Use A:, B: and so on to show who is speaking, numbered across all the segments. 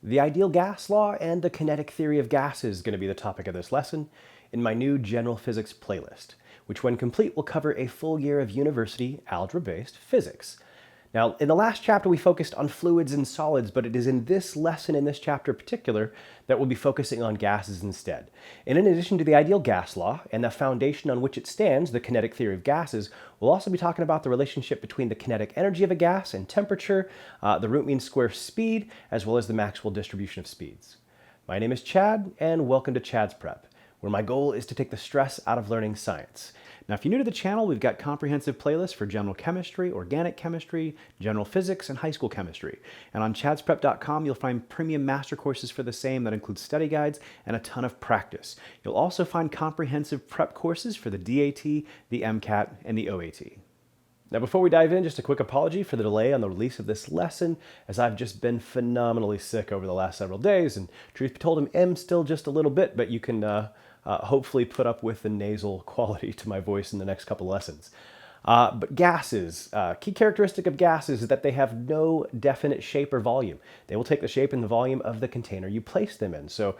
A: The ideal gas law and the kinetic theory of gases is going to be the topic of this lesson in my new general physics playlist, which when complete will cover a full year of university algebra-based physics. Now, in the last chapter, we focused on fluids and solids, but it is in this lesson, in this chapter in particular, that we'll be focusing on gases instead. And in addition to the ideal gas law and the foundation on which it stands, the kinetic theory of gases, we'll also be talking about the relationship between the kinetic energy of a gas and temperature, the root mean square speed, as well as the Maxwell distribution of speeds. My name is Chad, and welcome to Chad's Prep, where my goal is to take the stress out of learning science. Now, if you're new to the channel, we've got comprehensive playlists for general chemistry, organic chemistry, general physics, and high school chemistry. And on chadsprep.com, you'll find premium master courses for the same that include study guides and a ton of practice. You'll also find comprehensive prep courses for the DAT, the MCAT, and the OAT. Now, before we dive in, just a quick apology for the delay on the release of this lesson, as I've just been phenomenally sick over the last several days, and truth be told, I'm still just a little bit, but you can hopefully put up with the nasal quality to my voice in the next couple lessons. But gases, key characteristic of gases is that they have no definite shape or volume. They will take the shape and the volume of the container you place them in. So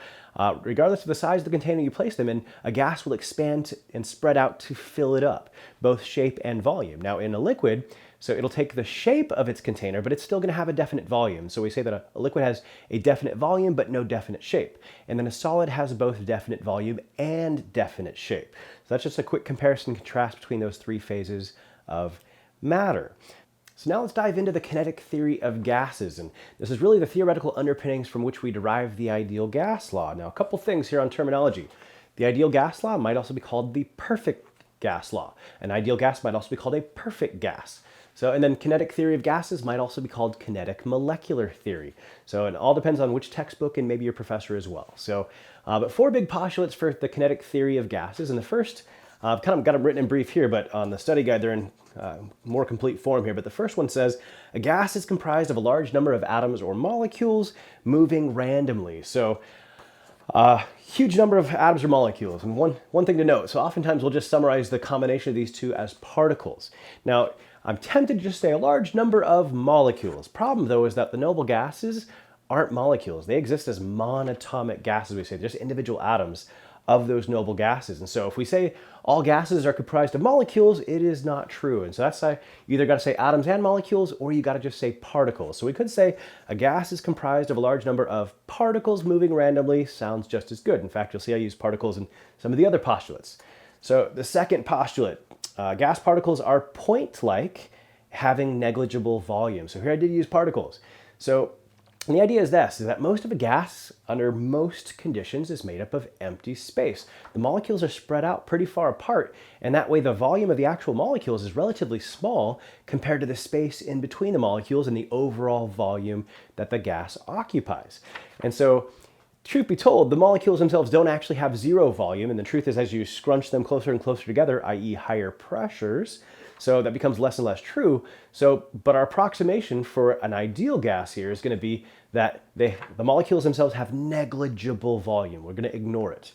A: regardless of the size of the container you place them in, a gas will expand and spread out to fill it up, both shape and volume. Now in a liquid, so it'll take the shape of its container, but it's still going to have a definite volume. So we say that a liquid has a definite volume, but no definite shape. And then a solid has both definite volume and definite shape. So that's just a quick comparison and contrast between those three phases of matter. So now let's dive into the kinetic theory of gases. And this is really the theoretical underpinnings from which we derive the ideal gas law. Now, a couple things here on terminology. The ideal gas law might also be called the perfect gas law. An ideal gas might also be called a perfect gas. So, and then kinetic theory of gases might also be called kinetic molecular theory. So it all depends on which textbook and maybe your professor as well. So, but four big postulates for the kinetic theory of gases. And the first, I've kind of got them written in brief here, but on the study guide, they're in more complete form here. But the first one says, a gas is comprised of a large number of atoms or molecules moving randomly. So, huge number of atoms or molecules. And one thing to note, so oftentimes we'll just summarize the combination of these two as particles. Now, I'm tempted to just say a large number of molecules. Problem, though, is that the noble gases aren't molecules. They exist as monatomic gases, we say, just individual atoms of those noble gases. And so if we say all gases are comprised of molecules, it is not true. And so that's you either got to say atoms and molecules, or you got to just say particles. So we could say a gas is comprised of a large number of particles moving randomly. Sounds just as good. In fact, you'll see I use particles in some of the other postulates. So the second postulate, gas particles are point-like, having negligible volume. So here I did use particles. So and the idea is this, is that most of a gas, under most conditions, is made up of empty space. The molecules are spread out pretty far apart, and that way the volume of the actual molecules is relatively small compared to the space in between the molecules and the overall volume that the gas occupies. And so, truth be told, the molecules themselves don't actually have zero volume, and the truth is as you scrunch them closer and closer together, i.e. higher pressures, so that becomes less and less true. So, but our approximation for an ideal gas here is going to be that the molecules themselves have negligible volume. We're going to ignore it.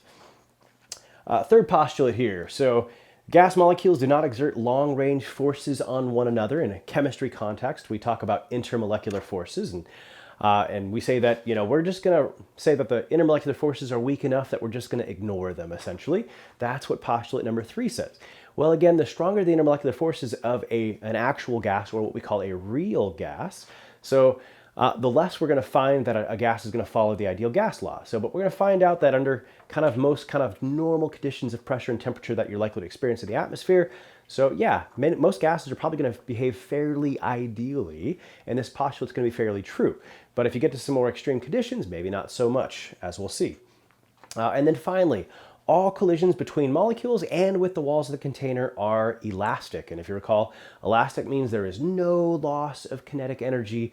A: Third postulate here. So gas molecules do not exert long-range forces on one another. In a chemistry context, we talk about intermolecular forces, and we say that, we're just going to say that the intermolecular forces are weak enough that we're just going to ignore them, essentially. That's what postulate number 3 says. Well, again, the stronger the intermolecular forces of an actual gas, or what we call a real gas, so the less we're going to find that a gas is going to follow the ideal gas law. So, but we're going to find out that under most normal conditions of pressure and temperature that you're likely to experience in the atmosphere, so yeah, most gases are probably going to behave fairly ideally, and this postulate is going to be fairly true. But if you get to some more extreme conditions, maybe not so much, as we'll see. And then finally, all collisions between molecules and with the walls of the container are elastic. And if you recall, elastic means there is no loss of kinetic energy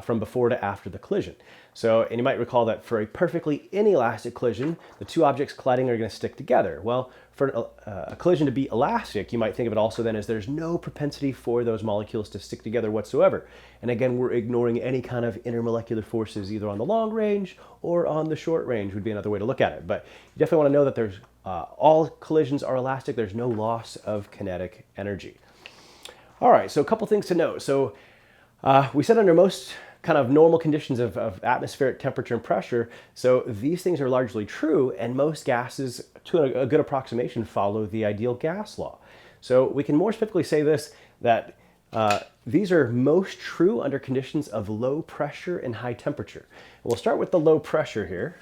A: from before to after the collision. So, and you might recall that for a perfectly inelastic collision, the two objects colliding are going to stick together. Well, for a collision to be elastic, you might think of it also then as there's no propensity for those molecules to stick together whatsoever. And again, we're ignoring any kind of intermolecular forces either on the long range or on the short range would be another way to look at it. But you definitely want to know that there's all collisions are elastic. There's no loss of kinetic energy. All right, so a couple things to note. So we said under most kind of normal conditions of atmospheric temperature and pressure. So these things are largely true, and most gases, to a good approximation, follow the ideal gas law. So we can more specifically say this, that these are most true under conditions of low pressure and high temperature. We'll start with the low pressure here.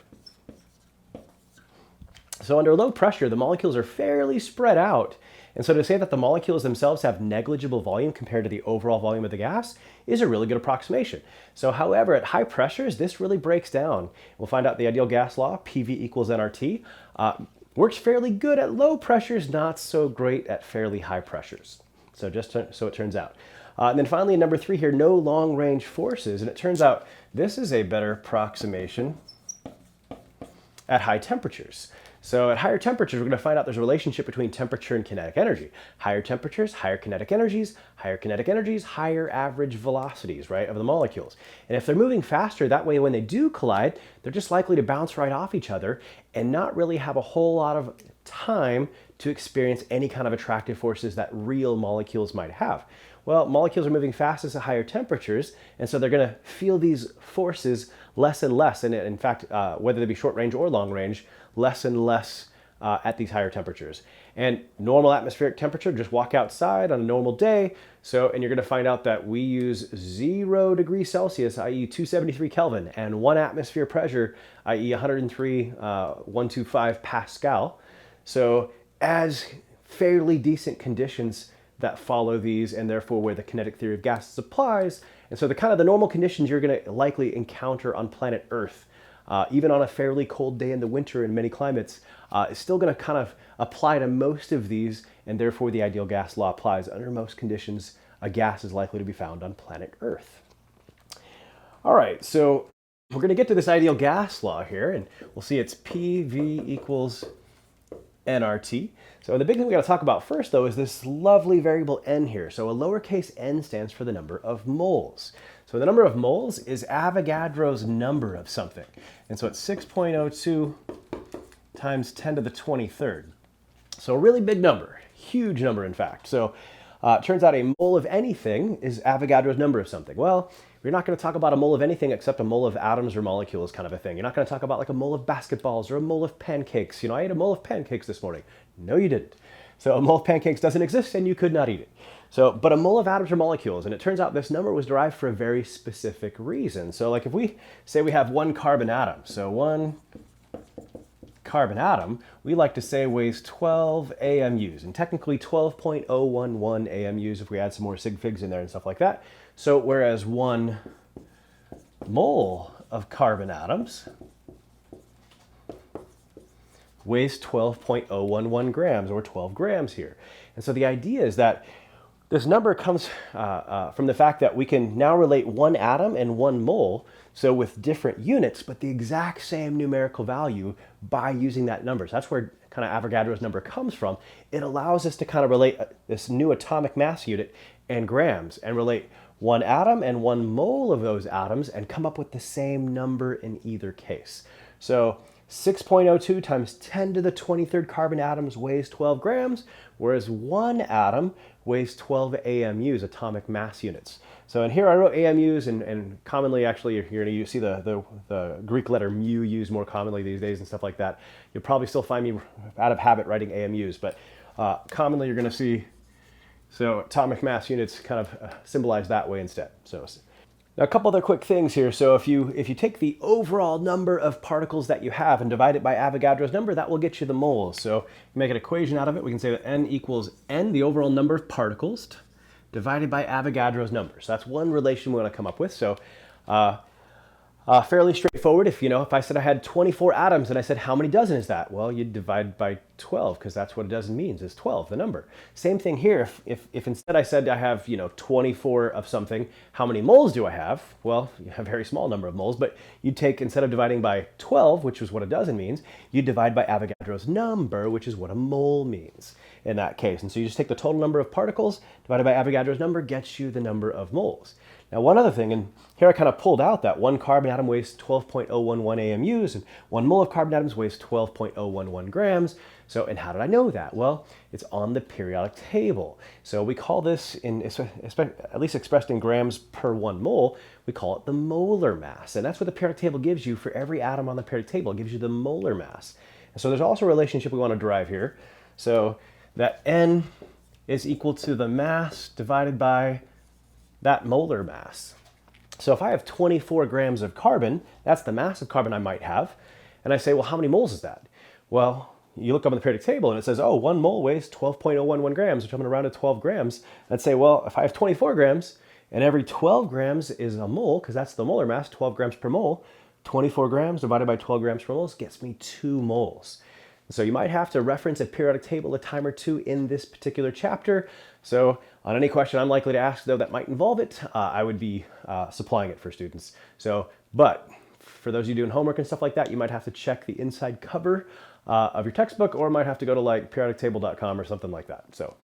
A: So under low pressure, the molecules are fairly spread out. And so to say that the molecules themselves have negligible volume compared to the overall volume of the gas is a really good approximation. So however, at high pressures, this really breaks down. We'll find out the ideal gas law, PV equals nRT, works fairly good at low pressures, not so great at fairly high pressures. So so it turns out. And then finally, number 3 here, no long-range forces. And it turns out this is a better approximation at high temperatures. So at higher temperatures, we're going to find out there's a relationship between temperature and kinetic energy. Higher temperatures, higher kinetic energies, higher average velocities, right, of the molecules. And if they're moving faster, that way when they do collide, they're just likely to bounce right off each other and not really have a whole lot of time to experience any kind of attractive forces that real molecules might have. Well, molecules are moving fastest at higher temperatures, and so they're going to feel these forces less and less. And in fact, whether they be short range or long range, less and less at these higher temperatures. And normal atmospheric temperature, just walk outside on a normal day. And you're going to find out that we use 0 degrees Celsius, i.e. 273 Kelvin, and 1 atmosphere pressure, i.e. 125 Pascal. So as fairly decent conditions that follow these, and therefore where the kinetic theory of gases applies. And so the normal conditions you're going to likely encounter on planet Earth, even on a fairly cold day in the winter in many climates, is still going to kind of apply to most of these, and therefore the ideal gas law applies. Under most conditions, a gas is likely to be found on planet Earth. All right, so we're going to get to this ideal gas law here, and we'll see it's PV equals nRT. So the big thing we got to talk about first, though, is this lovely variable n here. So a lowercase n stands for the number of moles. So the number of moles is Avogadro's number of something. And so it's 6.02 times 10 to the 23rd. So a really big number, huge number, in fact. So it turns out a mole of anything is Avogadro's number of something. Well, you're not going to talk about a mole of anything except a mole of atoms or molecules kind of a thing. You're not going to talk about like a mole of basketballs or a mole of pancakes. You know, I ate a mole of pancakes this morning. No, you didn't. So a mole of pancakes doesn't exist and you could not eat it. But a mole of atoms or molecules, and it turns out this number was derived for a very specific reason. So like if we say we have 1 carbon atom, so 1 carbon atom, we like to say weighs 12 AMUs, and technically 12.011 AMUs if we add some more sig figs in there and stuff like that. So whereas 1 mole of carbon atoms weighs 12.011 grams, or 12 grams here. And so the idea is that this number comes from the fact that we can now relate 1 atom and 1 mole, so with different units, but the exact same numerical value by using that number. So that's where kind of Avogadro's number comes from. It allows us to kind of relate this new atomic mass unit and grams, and relate 1 atom and 1 mole of those atoms and come up with the same number in either case. So 6.02 times 10 to the 23rd carbon atoms weighs 12 grams, whereas 1 atom weighs 12 AMUs, atomic mass units. So, and here I wrote AMUs, and commonly actually you're going to see the Greek letter mu used more commonly these days and stuff like that. You'll probably still find me out of habit writing AMUs, but commonly you're going to see, so atomic mass units kind of symbolize that way instead. So now a couple other quick things here. So if you take the overall number of particles that you have and divide it by Avogadro's number, that will get you the moles. So you make an equation out of it. We can say that n equals n, the overall number of particles, divided by Avogadro's number. So that's one relation we're going to come up with. So fairly straightforward. If I said I had 24 atoms and I said how many dozen is that? Well, you'd divide by 12, because that's what a dozen means, is 12, the number. Same thing here. If instead I said I have 24 of something, how many moles do I have? Well, you have a very small number of moles, but you'd take, instead of dividing by 12, which is what a dozen means, you'd divide by Avogadro's number, which is what a mole means in that case. And so you just take the total number of particles divided by Avogadro's number, gets you the number of moles. Now, one other thing, and here I kind of pulled out that one carbon atom weighs 12.011 AMUs, and 1 mole of carbon atoms weighs 12.011 grams. So, and how did I know that? Well, it's on the periodic table. So we call this, at least expressed in grams per 1 mole, we call it the molar mass. And that's what the periodic table gives you for every atom on the periodic table. It gives you the molar mass. And so there's also a relationship we want to derive here. So that N is equal to the mass divided by that molar mass. So if I have 24 grams of carbon, that's the mass of carbon I might have. And I say, well, how many moles is that? Well, you look up on the periodic table and it says, oh, 1 mole weighs 12.011 grams, which I'm going to round to 12 grams. I'd say, well, if I have 24 grams and every 12 grams is a mole, because that's the molar mass, 12 grams per mole, 24 grams divided by 12 grams per mole gets me 2 moles. So you might have to reference a periodic table a time or two in this particular chapter. So on any question I'm likely to ask, though, that might involve it, I would be supplying it for students. So, but for those of you doing homework and stuff like that, you might have to check the inside cover of your textbook, or might have to go to like periodictable.com or something like that. So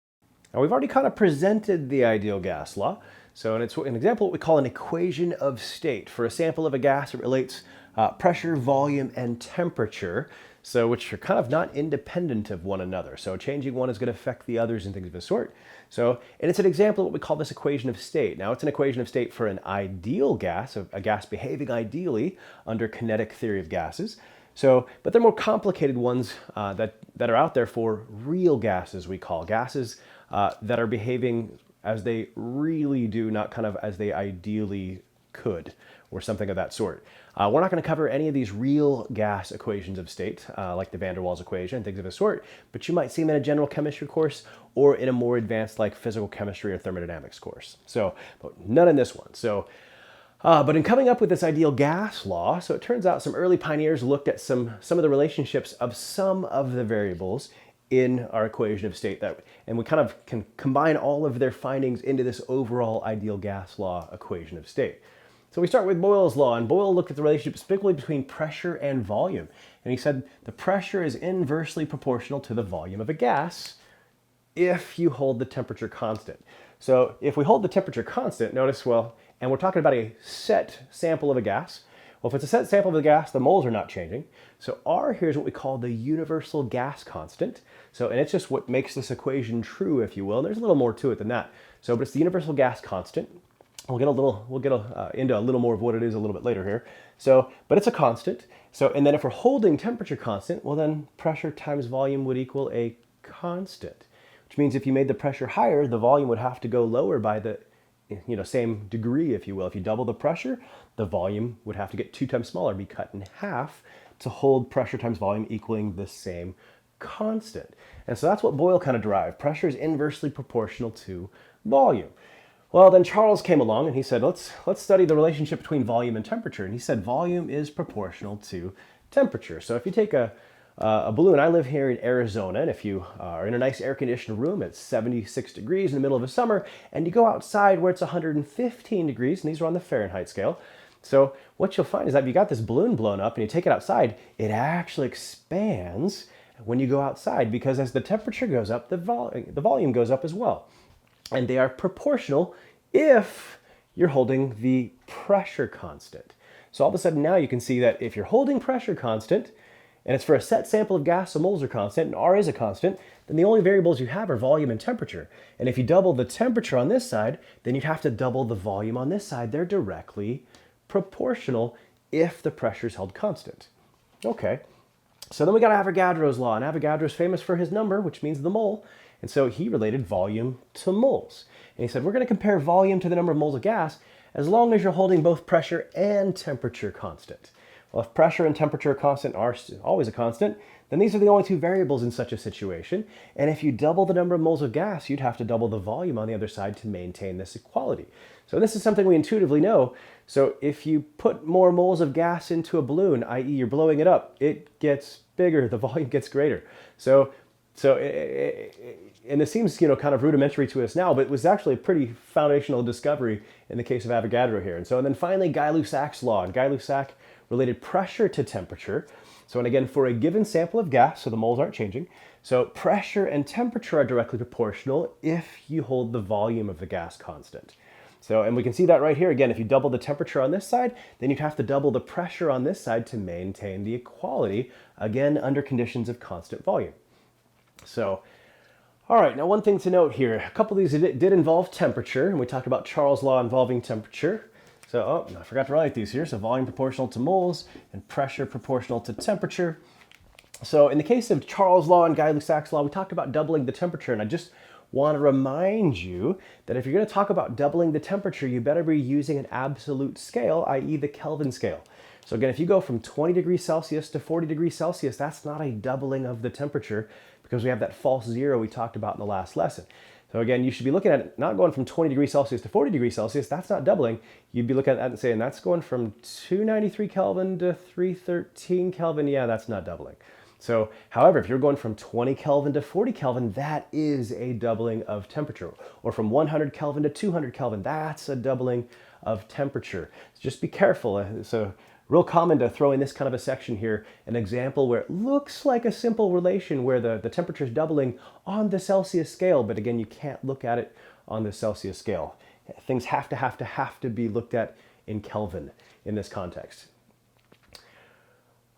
A: now we've already kind of presented the ideal gas law. So and it's an example of what we call an equation of state. For a sample of a gas, it relates pressure, volume, and temperature. So which are kind of not independent of one another. So changing one is going to affect the others and things of the sort. So, and it's an example of what we call this equation of state. Now it's an equation of state for an ideal gas, a gas behaving ideally under kinetic theory of gases. So, but they're more complicated ones that are out there for real gases, we call gases that are behaving as they really do, not kind of as they ideally could, or something of that sort. We're not going to cover any of these real gas equations of state, like the van der Waals equation, things of the sort, but you might see them in a general chemistry course or in a more advanced like physical chemistry or thermodynamics course. So, but none in this one. So, but in coming up with this ideal gas law, so it turns out some early pioneers looked at some of the relationships of some of the variables in our equation of state, and we kind of can combine all of their findings into this overall ideal gas law equation of state. So we start with Boyle's law, and Boyle looked at the relationship specifically between pressure and volume. And he said the pressure is inversely proportional to the volume of a gas if you hold the temperature constant. So if we hold the temperature constant, notice, well, and we're talking about a set sample of a gas. Well, if it's a set sample of the gas, the moles are not changing. So R here is what we call the universal gas constant. So, and it's just what makes this equation true, if you will. And there's a little more to it than that. So, but it's the universal gas constant. We'll get into a little more of what it is a little bit later here. So, but it's a constant. So, and then if we're holding temperature constant, well then pressure times volume would equal a constant, which means if you made the pressure higher, the volume would have to go lower by the, same degree, if you will. If you double the pressure, the volume would have to get 2 times smaller, be cut in half to hold pressure times volume equaling the same constant. And so that's what Boyle kind of derived. Pressure is inversely proportional to volume. Well, then Charles came along and he said, let's study the relationship between volume and temperature. And he said volume is proportional to temperature. So if you take a balloon, I live here in Arizona, and if you are in a nice air-conditioned room at 76 degrees in the middle of a summer, and you go outside where it's 115 degrees, and these are on the Fahrenheit scale, so what you'll find is that if you got this balloon blown up and you take it outside, it actually expands when you go outside, because as the temperature goes up, the volume goes up as well. And they are proportional if you're holding the pressure constant. So all of a sudden now you can see that if you're holding pressure constant, and it's for a set sample of gas, so moles are constant, and R is a constant, then the only variables you have are volume and temperature. And if you double the temperature on this side, then you'd have to double the volume on this side. They're directly proportional if the pressure is held constant. Okay, so then we got Avogadro's law, and Avogadro's famous for his number, which means the mole. And so he related volume to moles. And he said, we're going to compare volume to the number of moles of gas as long as you're holding both pressure and temperature constant. Well, if pressure and temperature are constant, are always a constant, then these are the only two variables in such a situation. And if you double the number of moles of gas, you'd have to double the volume on the other side to maintain this equality. So this is something we intuitively know. So if you put more moles of gas into a balloon, i.e. you're blowing it up, it gets bigger, the volume gets greater. And this seems, kind of rudimentary to us now, but it was actually a pretty foundational discovery in the case of Avogadro here. And then finally, Guy-Lussac's law. And Guy-Lussac related pressure to temperature. So, and again, for a given sample of gas, so the moles aren't changing, so pressure and temperature are directly proportional if you hold the volume of the gas constant. So, and we can see that right here again. If you double the temperature on this side, then you'd have to double the pressure on this side to maintain the equality, again, under conditions of constant volume. So, all right, now one thing to note here, a couple of these did involve temperature, and we talked about Charles' law involving temperature. So, I forgot to write these here. So volume proportional to moles and pressure proportional to temperature. So in the case of Charles' law and Guy-Lussac's law, we talked about doubling the temperature, and I just want to remind you that if you're going to talk about doubling the temperature, you better be using an absolute scale, i.e. the Kelvin scale. So again, if you go from 20 degrees Celsius to 40 degrees Celsius, that's not a doubling of the temperature because we have that false zero we talked about in the last lesson. So again, you should be looking at it, not going from 20 degrees Celsius to 40 degrees Celsius, that's not doubling. You'd be looking at that and saying, that's going from 293 Kelvin to 313 Kelvin. Yeah, that's not doubling. So, however, if you're going from 20 Kelvin to 40 Kelvin, that is a doubling of temperature. Or from 100 Kelvin to 200 Kelvin, that's a doubling of temperature. So just be careful. So, real common to throw in this kind of a section here, an example where it looks like a simple relation where the temperature is doubling on the Celsius scale, but again, you can't look at it on the Celsius scale. Things have to be looked at in Kelvin in this context.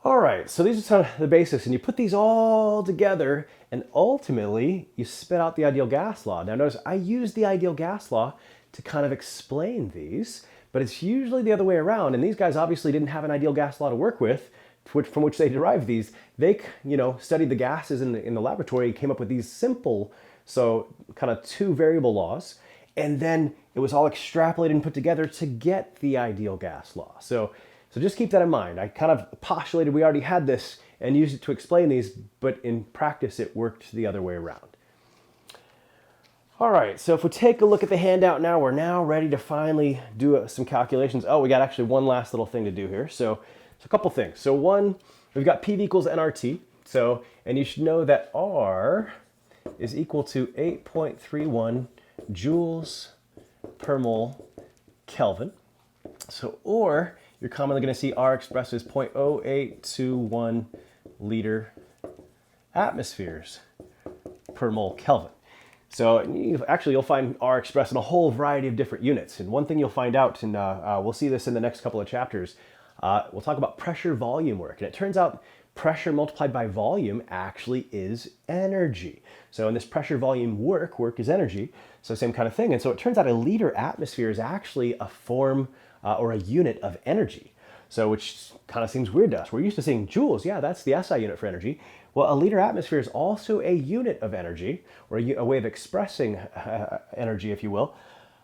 A: All right, so these are some of the basics, and you put these all together, and ultimately you spit out the ideal gas law. Now notice I use the ideal gas law to kind of explain these, but it's usually the other way around, and these guys obviously didn't have an ideal gas law to work with, from which they derived these. They, studied the gases in the laboratory and came up with these simple, so kind of two variable laws, and then it was all extrapolated and put together to get the ideal gas law. So just keep that in mind. I kind of postulated we already had this and used it to explain these, but in practice it worked the other way around. All right, so if we take a look at the handout now, we're now ready to finally do some calculations. Oh, we got actually one last little thing to do here. So a couple things. So one, we've got PV equals nRT. So, and you should know that R is equal to 8.31 joules per mole Kelvin. So, or you're commonly going to see R expressed as 0.0821 liter atmospheres per mole Kelvin. So you'll find R expressed in a whole variety of different units. And one thing you'll find out, and we'll see this in the next couple of chapters, we'll talk about pressure volume work. And it turns out pressure multiplied by volume actually is energy. So in this pressure volume work is energy. So same kind of thing. And so it turns out a liter atmosphere is actually a form or a unit of energy. So which kind of seems weird to us. We're used to saying joules. Yeah, that's the SI unit for energy. Well, a liter atmosphere is also a unit of energy, or a way of expressing energy, if you will.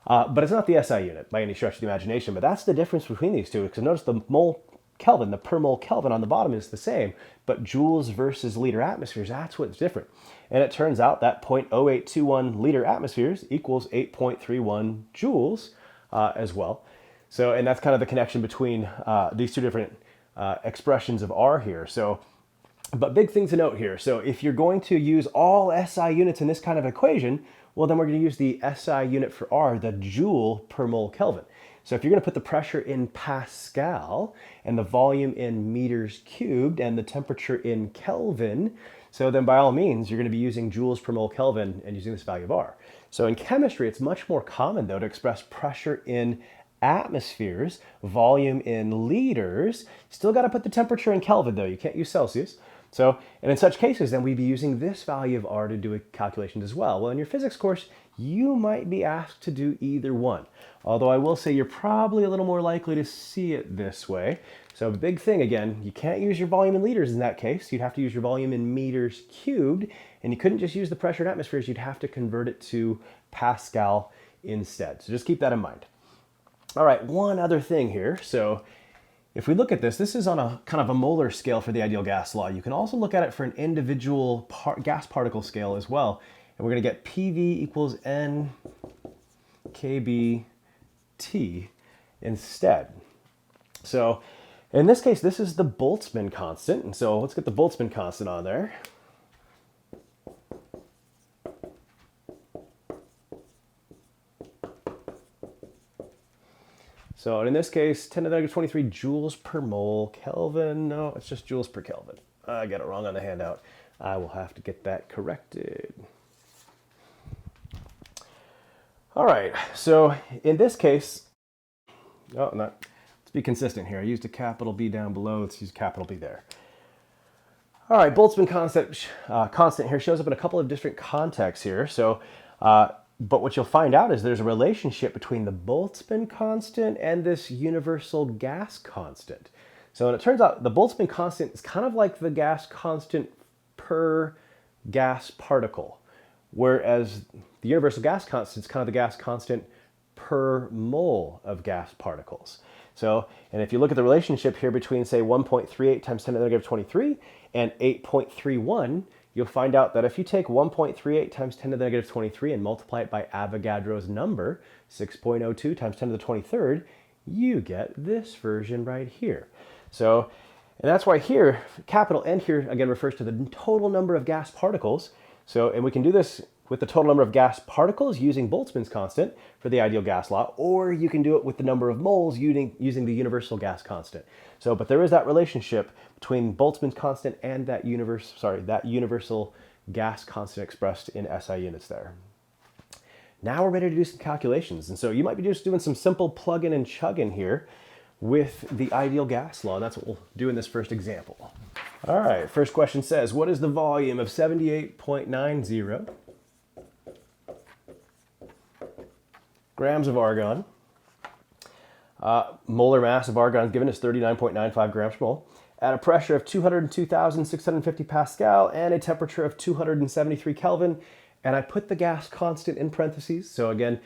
A: But it's not the SI unit by any stretch of the imagination. But that's the difference between these two. Because notice the mole Kelvin, the per mole Kelvin on the bottom is the same. But joules versus liter atmospheres, that's what's different. And it turns out that 0.0821 liter atmospheres equals 8.31 joules as well. So, and that's kind of the connection between these two different expressions of R here. So, but big thing to note here. So if you're going to use all SI units in this kind of equation, well, then we're going to use the SI unit for R, the joule per mole Kelvin. So if you're going to put the pressure in Pascal and the volume in meters cubed and the temperature in Kelvin, so then by all means, you're going to be using joules per mole Kelvin and using this value of R. So in chemistry, it's much more common though to express pressure in atmospheres, volume in liters. Still got to put the temperature in Kelvin though. You can't use Celsius. So, and in such cases, then we'd be using this value of R to do calculations as well. Well, in your physics course, you might be asked to do either one. Although I will say you're probably a little more likely to see it this way. So the big thing, again, you can't use your volume in liters in that case. You'd have to use your volume in meters cubed, and you couldn't just use the pressure in atmospheres. You'd have to convert it to Pascal instead. So just keep that in mind. All right, one other thing here. So if we look at this, this is on a kind of a molar scale for the ideal gas law. You can also look at it for an individual gas particle scale as well. And we're going to get PV equals N kBT instead. So in this case, this is the Boltzmann constant. And so let's get the Boltzmann constant on there. So in this case, 10 to the negative 23 joules per mole Kelvin. No, it's just joules per Kelvin. I got it wrong on the handout. I will have to get that corrected. All right, so in this case, let's be consistent here. I used a capital B down below. Let's use capital B there. All right, Boltzmann constant here shows up in a couple of different contexts here. So, but what you'll find out is there's a relationship between the Boltzmann constant and this universal gas constant. So, and it turns out the Boltzmann constant is kind of like the gas constant per gas particle, whereas the universal gas constant is kind of the gas constant per mole of gas particles. So, and if you look at the relationship here between, say, 1.38 times 10 to the negative 23 and 8.31, you'll find out that if you take 1.38 times 10 to the negative 23 and multiply it by Avogadro's number, 6.02 times 10 to the 23rd, you get this version right here. So, and that's why here, capital N here, again, refers to the total number of gas particles. So, and we can do this with the total number of gas particles using Boltzmann's constant for the ideal gas law, or you can do it with the number of moles using the universal gas constant. So, but there is that relationship between Boltzmann's constant and that universal gas constant expressed in SI units there. Now we're ready to do some calculations. And so you might be just doing some simple plug-in and chug-in here with the ideal gas law, and that's what we'll do in this first example. All right, first question says, what is the volume of 78.90 grams of argon? Molar mass of argon given is 39.95 grams per mole at a pressure of 202,650 Pascal and a temperature of 273 Kelvin. And I put the gas constant in parentheses. So again,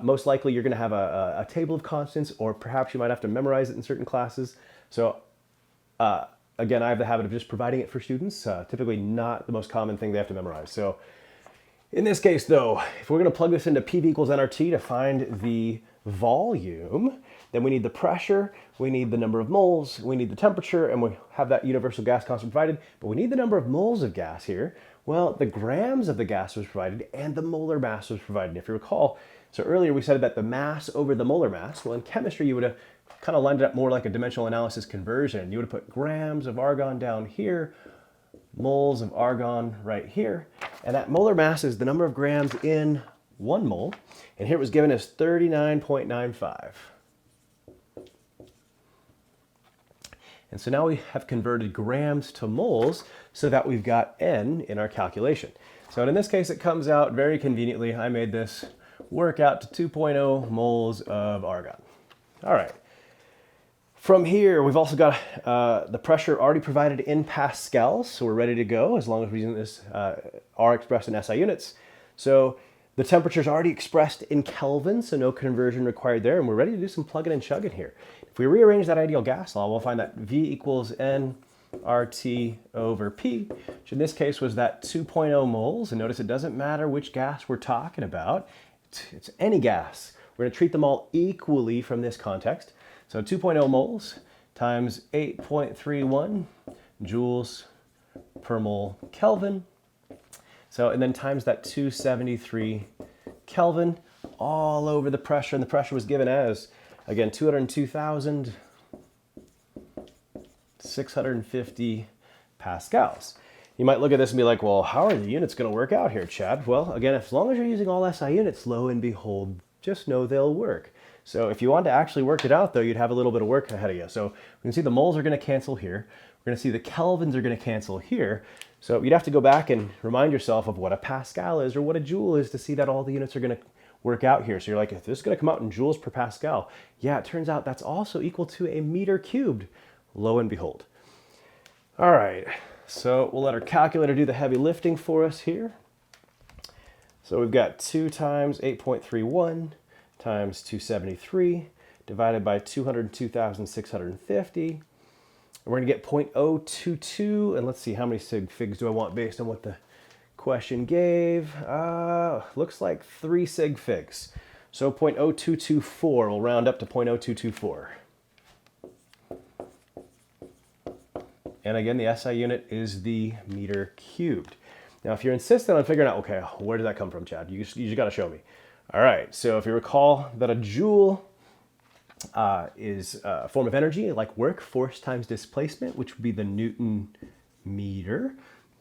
A: most likely you're going to have a table of constants, or perhaps you might have to memorize it in certain classes. So again, I have the habit of just providing it for students, typically not the most common thing they have to memorize. So in this case, though, if we're going to plug this into PV equals nRT to find the volume, then we need the pressure, we need the number of moles, we need the temperature, and we have that universal gas constant provided, but we need the number of moles of gas here. Well, the grams of the gas was provided and the molar mass was provided. If you recall, so earlier we said that the mass over the molar mass, well, in chemistry you would have kind of lined it up more like a dimensional analysis conversion. You would have put grams of argon down here, moles of argon right here, and that molar mass is the number of grams in 1 mole, and here it was given as 39.95. And so now we have converted grams to moles so that we've got N in our calculation. So in this case, it comes out very conveniently. I made this work out to 2.0 moles of argon. All right. From here, we've also got the pressure already provided in pascals, so we're ready to go as long as we're using this R expressed in SI units. So the temperature is already expressed in Kelvin, so no conversion required there, and we're ready to do some plugging and chugging here. If we rearrange that ideal gas law, we'll find that V equals N RT over P, which in this case was that 2.0 moles, and notice it doesn't matter which gas we're talking about, it's any gas. We're going to treat them all equally from this context. So 2.0 moles times 8.31 joules per mole Kelvin. So, and then times that 273 Kelvin all over the pressure, and the pressure was given as, again, 202,650 pascals. You might look at this and be like, well, how are the units going to work out here, Chad? Well, again, as long as you're using all SI units, lo and behold, just know they'll work. So if you want to actually work it out, though, you'd have a little bit of work ahead of you. So we can see the moles are going to cancel here. We're going to see the kelvins are going to cancel here. So you'd have to go back and remind yourself of what a Pascal is or what a joule is to see that all the units are going to work out here. So you're like, if this is going to come out in joules per Pascal, yeah, it turns out that's also equal to a meter cubed, lo and behold. All right, so we'll let our calculator do the heavy lifting for us here. So we've got 2 times 8.31 times 273 divided by 202,650. We're going to get 0.022, and let's see, how many sig figs do I want based on what the question gave? Looks like 3 sig figs. So 0.0224, we'll round up to 0.0224. And again, the SI unit is the meter cubed. Now, if you're insistent on figuring out, okay, where did that come from, Chad? You just got to show me. All right, so if you recall that a joule is a form of energy, like work, force times displacement, which would be the Newton meter.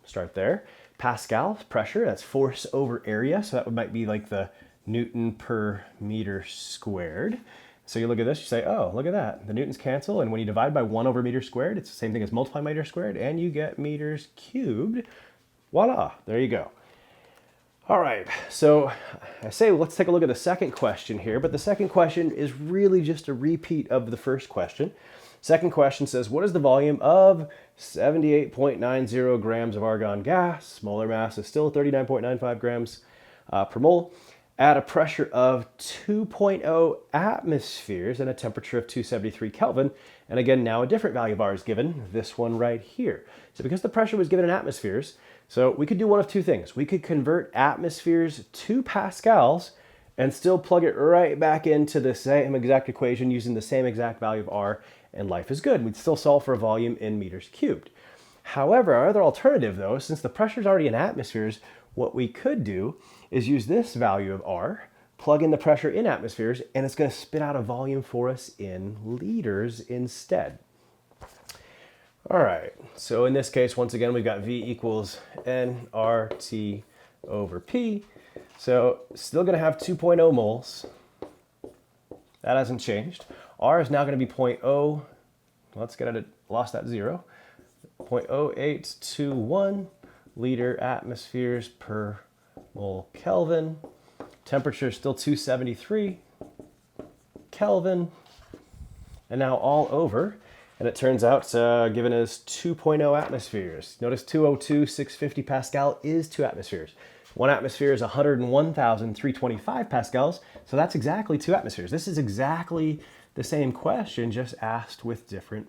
A: Start there. Pascal, pressure, that's force over area, so that might be like the Newton per meter squared. So you look at this, you say, oh, look at that. The newtons cancel, and when you divide by 1 over meter squared, it's the same thing as multiply meter squared, and you get meters cubed. Voila, there you go. All right, so I say let's take a look at the second question here, but the second question is really just a repeat of the first question. Second question says, what is the volume of 78.90 grams of argon gas? Molar mass is still 39.95 grams per mole at a pressure of 2.0 atmospheres and a temperature of 273 Kelvin. And again, now a different value of R is given, this one right here. So because the pressure was given in atmospheres, so we could do one of two things. We could convert atmospheres to pascals and still plug it right back into the same exact equation using the same exact value of R, and life is good. We'd still solve for a volume in meters cubed. However, our other alternative though, since the pressure is already in atmospheres, what we could do is use this value of R, plug in the pressure in atmospheres, and it's going to spit out a volume for us in liters instead. All right, so in this case, once again, we've got V equals nRT over P. So still going to have 2.0 moles. That hasn't changed. R is now going to be 0.0, let's get it, lost that 0, 0.0821 liter atmospheres per mole Kelvin. Temperature is still 273 Kelvin. And now all over, and it turns out given as 2.0 atmospheres. Notice 202,650 Pascal is 2 atmospheres. 1 atmosphere is 101,325 pascals, so that's exactly 2 atmospheres. This is exactly the same question, just asked with different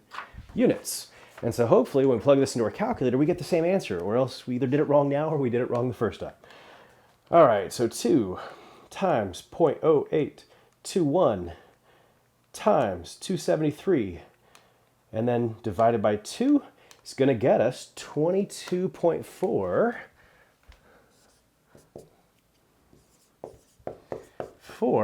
A: units. And so hopefully when we plug this into our calculator, we get the same answer, or else we either did it wrong now or we did it wrong the first time. All right, so 2 times 0.0821 times 273, and then divided by 2 is going to get us 22.4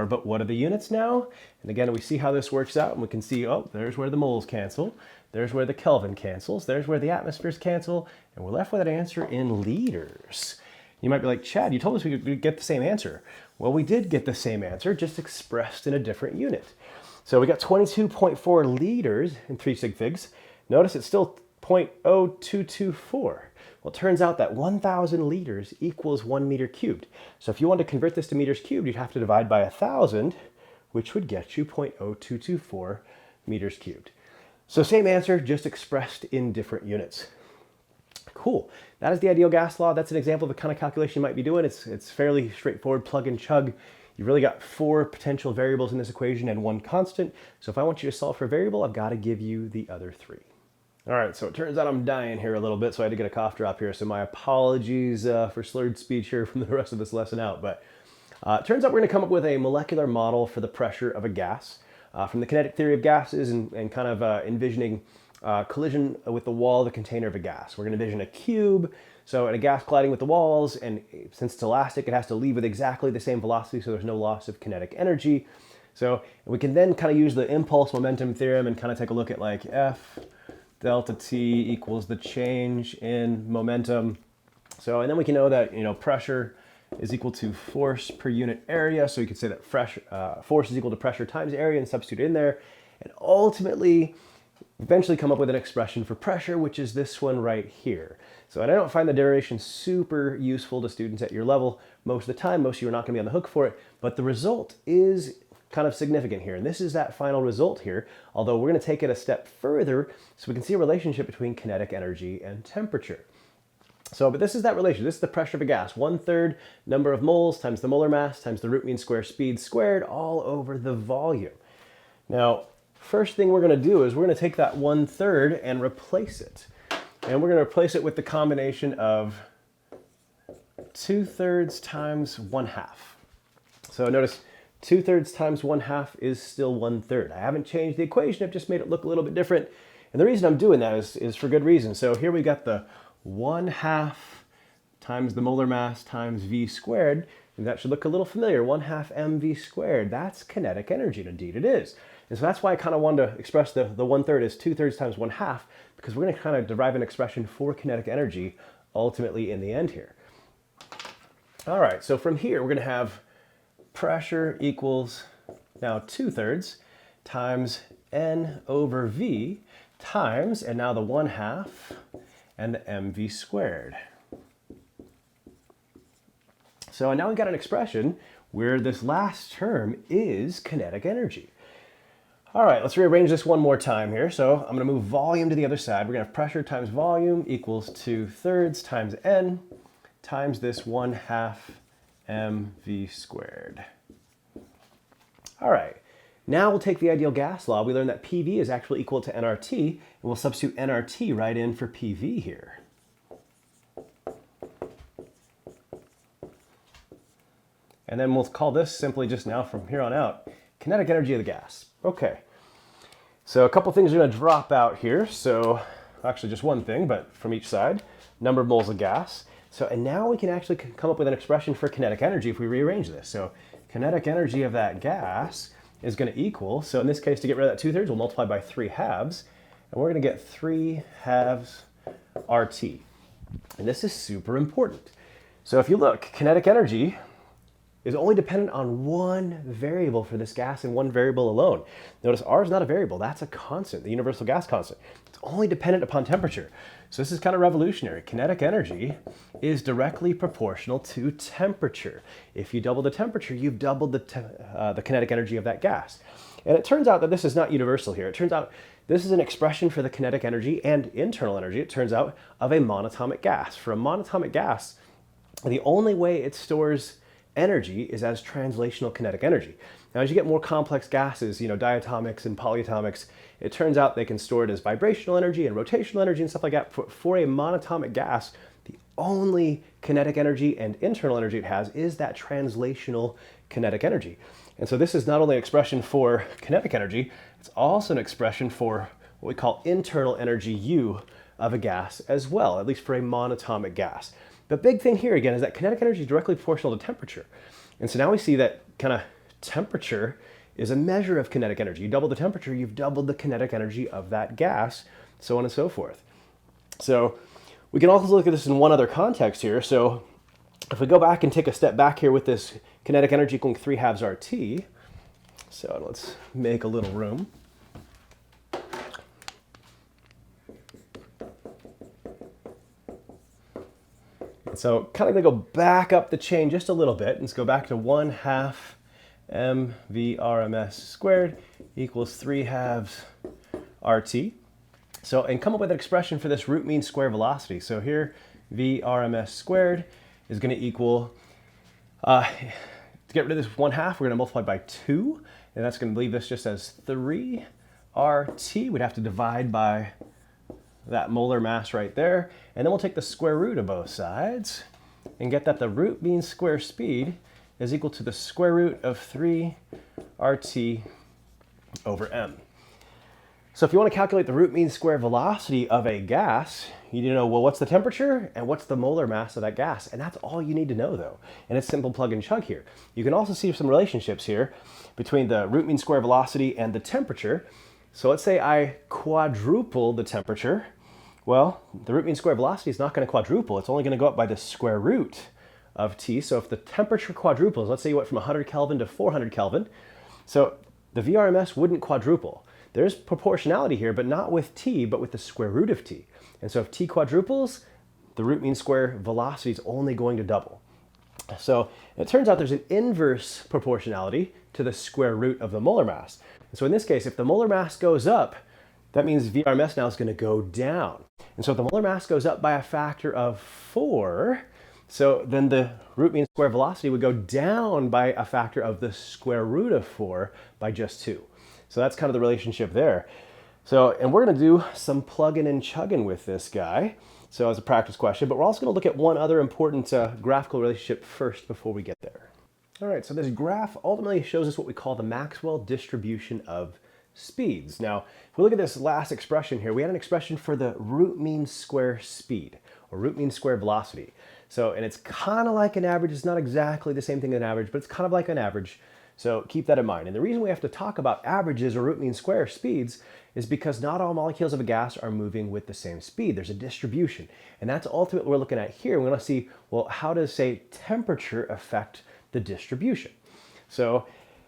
A: but what are the units now? And again, we see how this works out, and we can see, oh, there's where the moles cancel, there's where the Kelvin cancels, there's where the atmospheres cancel, and we're left with an answer in liters. You might be like, Chad, you told us we could get the same answer. Well, we did get the same answer, just expressed in a different unit. So we got 22.4 liters in 3 sig figs. Notice it's still 0.0224. Well, it turns out that 1,000 liters equals 1 meter cubed. So if you want to convert this to meters cubed, you'd have to divide by 1,000, which would get you 0.0224 meters cubed. So same answer, just expressed in different units. Cool. That is the ideal gas law. That's an example of the kind of calculation you might be doing. It's fairly straightforward, plug and chug. You've really got 4 potential variables in this equation and 1 constant. So if I want you to solve for a variable, I've got to give you the other 3. All right, so it turns out I'm dying here a little bit, so I had to get a cough drop here. So my apologies for slurred speech here from the rest of this lesson out. But it turns out we're going to come up with a molecular model for the pressure of a gas from the kinetic theory of gases and kind of envisioning collision with the wall of the container of a gas. We're going to envision a cube, so in a gas colliding with the walls, and since it's elastic, it has to leave with exactly the same velocity, so there's no loss of kinetic energy. So we can then kind of use the impulse momentum theorem and kind of take a look at like F delta T equals the change in momentum. So, and then we can know that, pressure is equal to force per unit area. So you could say that force is equal to pressure times area and substitute in there. And ultimately, eventually come up with an expression for pressure, which is this one right here. So, and I don't find the derivation super useful to students at your level most of the time. Most of you are not going to be on the hook for it, but the result is kind of significant here. And this is that final result here, although we're going to take it a step further so we can see a relationship between kinetic energy and temperature. So, but this is that relation. This is the pressure of a gas. 1/3 number of moles times the molar mass times the root mean square speed squared all over the volume. Now, first thing we're going to do is we're going to take that 1/3 and replace it. And we're going to replace it with the combination of 2/3 times 1/2. So notice 2/3 times 1/2 is still 1/3. I haven't changed the equation, I've just made it look a little bit different. And the reason I'm doing that is for good reason. So here we got the 1/2 times the molar mass times V squared, and that should look a little familiar, 1/2 mv squared. That's kinetic energy, and indeed it is. And so that's why I kind of wanted to express the 1/3 as 2/3 times 1/2, because we're going to kind of derive an expression for kinetic energy ultimately in the end here. All right, so from here we're going to have pressure equals now 2/3 times N over V times, and now the 1/2 and the mv squared. So now we've got an expression where this last term is kinetic energy. All right, let's rearrange this one more time here. So I'm going to move volume to the other side. We're going to have pressure times volume equals 2/3 times N times this 1/2 mv squared. All right, now we'll take the ideal gas law. We learned that PV is actually equal to nRT, and we'll substitute nRT right in for PV here. And then we'll call this simply just now from here on out, kinetic energy of the gas. Okay, so a couple things are going to drop out here. So actually just one thing, but from each side, number of moles of gas. So, and now we can actually come up with an expression for kinetic energy if we rearrange this. So kinetic energy of that gas is going to equal, so in this case, to get rid of that 2/3, we'll multiply by 3/2, and we're going to get 3/2 RT. And this is super important. So if you look, kinetic energy is only dependent on one variable for this gas and one variable alone. Notice R is not a variable, that's a constant, the universal gas constant. It's only dependent upon temperature. So this is kind of revolutionary. Kinetic energy is directly proportional to temperature. If you double the temperature, you've doubled the kinetic energy of that gas. And it turns out that this is not universal here. It turns out this is an expression for the kinetic energy and internal energy, it turns out, of a monatomic gas. For a monatomic gas, the only way it stores energy is as translational kinetic energy. Now, as you get more complex gases, diatomics and polyatomics, it turns out they can store it as vibrational energy and rotational energy and stuff like that. For a monatomic gas, the only kinetic energy and internal energy it has is that translational kinetic energy. And so this is not only an expression for kinetic energy, it's also an expression for what we call internal energy U of a gas as well, at least for a monatomic gas. The big thing here again is that kinetic energy is directly proportional to temperature. And so now we see that kind of temperature is a measure of kinetic energy. You double the temperature, you've doubled the kinetic energy of that gas, so on and so forth. So we can also look at this in one other context here. So if we go back and take a step back here with this kinetic energy equaling 3/2 RT, so let's make a little room. So kind of going to go back up the chain just a little bit, and let's go back to 1/2 mv/RMS squared equals 3/2 RT. So, and come up with an expression for this root mean square velocity. So here, v/RMS squared is going to equal, to get rid of this 1/2, we're going to multiply by 2, and that's going to leave us just as 3 RT. We'd have to divide by that molar mass right there, and then we'll take the square root of both sides and get that the root mean square speed is equal to the square root of 3 RT over m. So if you want to calculate the root mean square velocity of a gas, you need to know, well, what's the temperature and what's the molar mass of that gas? And that's all you need to know, though. And it's simple plug and chug here. You can also see some relationships here between the root mean square velocity and the temperature. So let's say I quadruple the temperature. Well, the root mean square velocity is not going to quadruple. It's only going to go up by the square root of T. So if the temperature quadruples, let's say you went from 100 Kelvin to 400 Kelvin, so the VRMS wouldn't quadruple. There's proportionality here, but not with T, but with the square root of T. And so if T quadruples, the root mean square velocity is only going to double. So it turns out there's an inverse proportionality to the square root of the molar mass. And so in this case, if the molar mass goes up, that means VRMS now is going to go down. And so if the molar mass goes up by a factor of 4, so then the root mean square velocity would go down by a factor of the square root of 4 by just 2. So that's kind of the relationship there. So, and we're going to do some plugging and chugging with this guy. So as a practice question, but we're also going to look at one other important graphical relationship first before we get there. All right, so this graph ultimately shows us what we call the Maxwell distribution of speeds. Now, if we look at this last expression here, we had an expression for the root mean square speed, or root mean square velocity. So, and it's kind of like an average. It's not exactly the same thing as an average, but it's kind of like an average. So keep that in mind. And the reason we have to talk about averages or root mean square speeds is because not all molecules of a gas are moving with the same speed. There's a distribution. And that's ultimately what we're looking at here. We want to see, well, how does, say, temperature affect the distribution? So,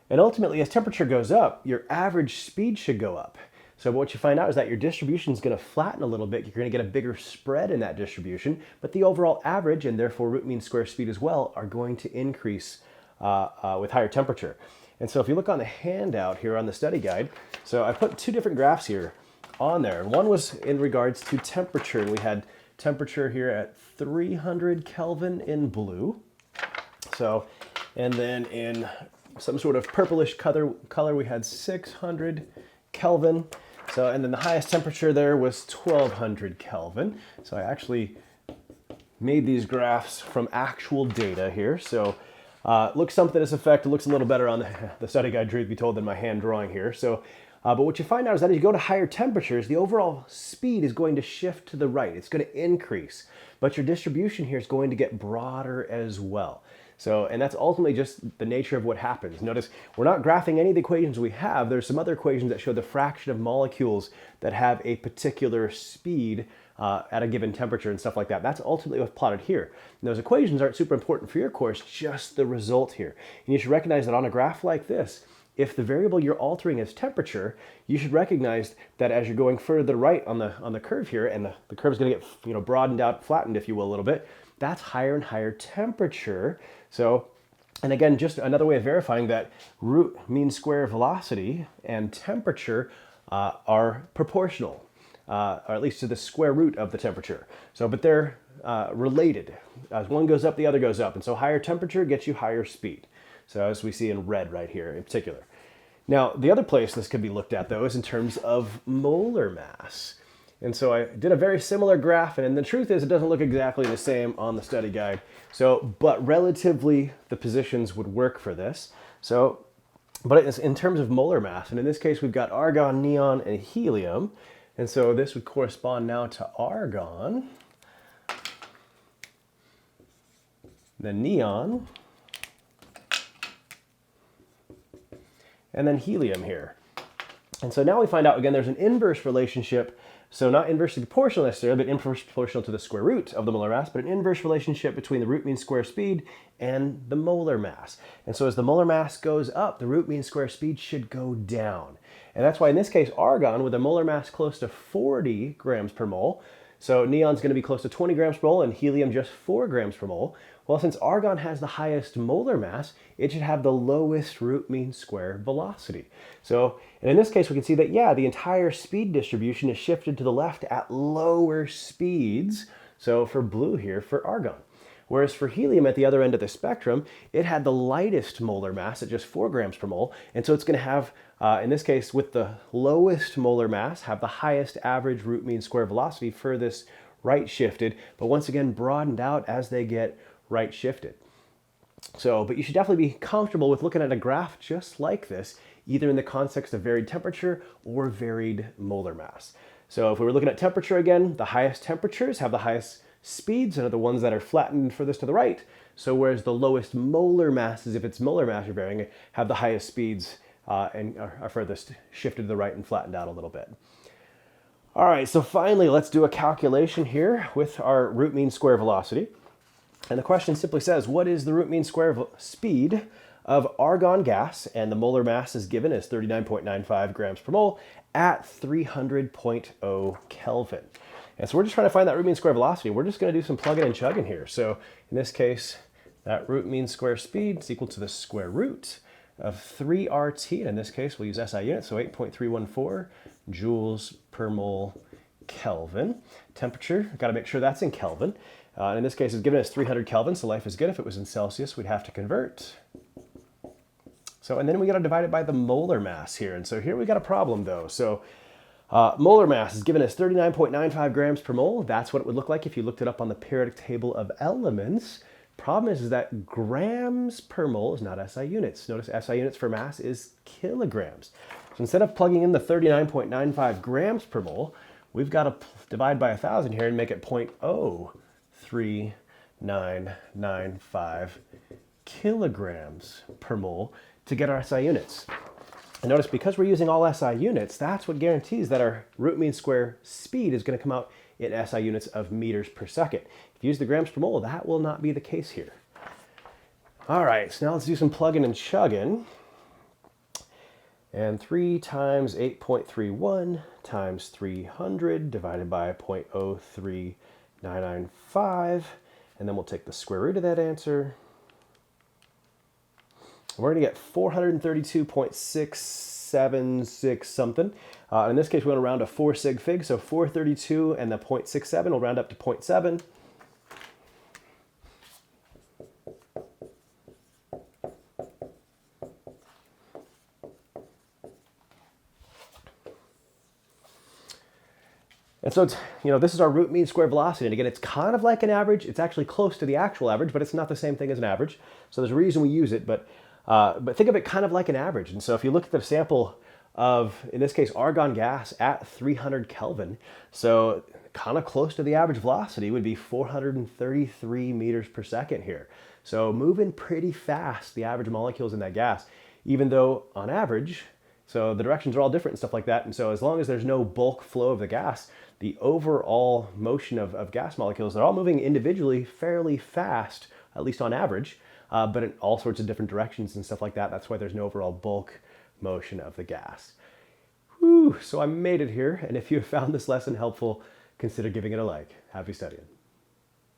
A: and ultimately, as temperature goes up, your average speed should go up. So what you find out is that your distribution is going to flatten a little bit. You're going to get a bigger spread in that distribution, but the overall average, and therefore root mean square speed as well, are going to increase with higher temperature. And so if you look on the handout here on the study guide, so I put two different graphs here on there. One was in regards to temperature, and we had temperature here at 300 Kelvin in blue. So, and then in some sort of purplish color we had 600 Kelvin. So, and then the highest temperature there was 1200 Kelvin. So I actually made these graphs from actual data here. So looks something to this effect. It looks a little better on the study guide, truth be told, than my hand drawing here. So, but what you find out is that as you go to higher temperatures, the overall speed is going to shift to the right. It's going to increase, but your distribution here is going to get broader as well. So, and that's ultimately just the nature of what happens. Notice we're not graphing any of the equations we have. There's some other equations that show the fraction of molecules that have a particular speed at a given temperature and stuff like that. That's ultimately what's plotted here. And those equations aren't super important for your course, just the result here. And you should recognize that on a graph like this, if the variable you're altering is temperature, you should recognize that as you're going further to the right on the curve here, and the curve is going to get broadened out, flattened, if you will, a little bit, that's higher and higher temperature. So, and again, just another way of verifying that root mean square velocity and temperature are proportional, or at least to the square root of the temperature. So, but they're related. As one goes up, the other goes up. And so higher temperature gets you higher speed. So as we see in red right here in particular. Now, the other place this could be looked at, though, is in terms of molar mass. And so I did a very similar graph, and the truth is it doesn't look exactly the same on the study guide. So, but relatively the positions would work for this. So, but it's in terms of molar mass, and in this case we've got argon, neon, and helium. And so this would correspond now to argon, then neon, and then helium here. And so now we find out, again, there's an inverse relationship. So not inversely proportional necessarily, but inversely proportional to the square root of the molar mass, but an inverse relationship between the root mean square speed and the molar mass. And so as the molar mass goes up, the root mean square speed should go down. And that's why in this case, argon with a molar mass close to 40 grams per mole, so neon's going to be close to 20 grams per mole and helium just 4 grams per mole. Well, since argon has the highest molar mass, it should have the lowest root mean square velocity. So, and in this case, we can see that, yeah, the entire speed distribution is shifted to the left at lower speeds. So for blue here, for argon. Whereas for helium at the other end of the spectrum, it had the lightest molar mass at just 4 grams per mole. And so it's going to have, in this case, with the lowest molar mass, have the highest average root mean square velocity, furthest right shifted, but once again broadened out as they get right shifted. So, but you should definitely be comfortable with looking at a graph just like this, either in the context of varied temperature or varied molar mass. So if we were looking at temperature again, the highest temperatures have the highest speeds and are the ones that are flattened furthest to the right. So whereas the lowest molar masses, if it's molar mass you're varying, have the highest speeds and are furthest shifted to the right and flattened out a little bit. All right, so finally, let's do a calculation here with our root mean square velocity. And the question simply says, what is the root mean square speed of argon gas? And the molar mass is given as 39.95 grams per mole at 300.0 Kelvin. And so we're just trying to find that root mean square velocity. We're just going to do some plugging and chugging here. So in this case, that root mean square speed is equal to the square root of 3RT. And in this case, we'll use SI units, so 8.314 joules per mole Kelvin. Temperature, got to make sure that's in Kelvin. And in this case, it's given us 300 Kelvin, so life is good. If it was in Celsius, we'd have to convert. So, and then we got to divide it by the molar mass here. And so here we got a problem, though. So molar mass is given as 39.95 grams per mole. That's what it would look like if you looked it up on the periodic table of elements. Problem is that grams per mole is not SI units. Notice SI units for mass is kilograms. So instead of plugging in the 39.95 grams per mole, we've got to divide by 1,000 here and make it 0.03995 kilograms per mole to get our SI units. And notice, because we're using all SI units, that's what guarantees that our root mean square speed is going to come out in SI units of meters per second. If you use the grams per mole, that will not be the case here. All right, so now let's do some plugging and chugging. And 3 times 8.31 times 300 divided by 0.03995. And then we'll take the square root of that answer. We're going to get 432.676 something. In this case, we want to round to 4 sig fig, so 432 and the 0.67 will round up to 0.7. And so it's, this is our root mean square velocity. And again, it's kind of like an average. It's actually close to the actual average, but it's not the same thing as an average. So there's a reason we use it, but think of it kind of like an average. And so if you look at the sample of, in this case, argon gas at 300 Kelvin, so kind of close to the average velocity would be 433 meters per second here. So moving pretty fast, the average molecules in that gas, even though on average, so the directions are all different and stuff like that. And so as long as there's no bulk flow of the gas, the overall motion of gas molecules, they're all moving individually fairly fast, at least on average, but in all sorts of different directions and stuff like that. That's why there's no overall bulk motion of the gas. Whew, so I made it here. And if you have found this lesson helpful, consider giving it a like. Happy studying.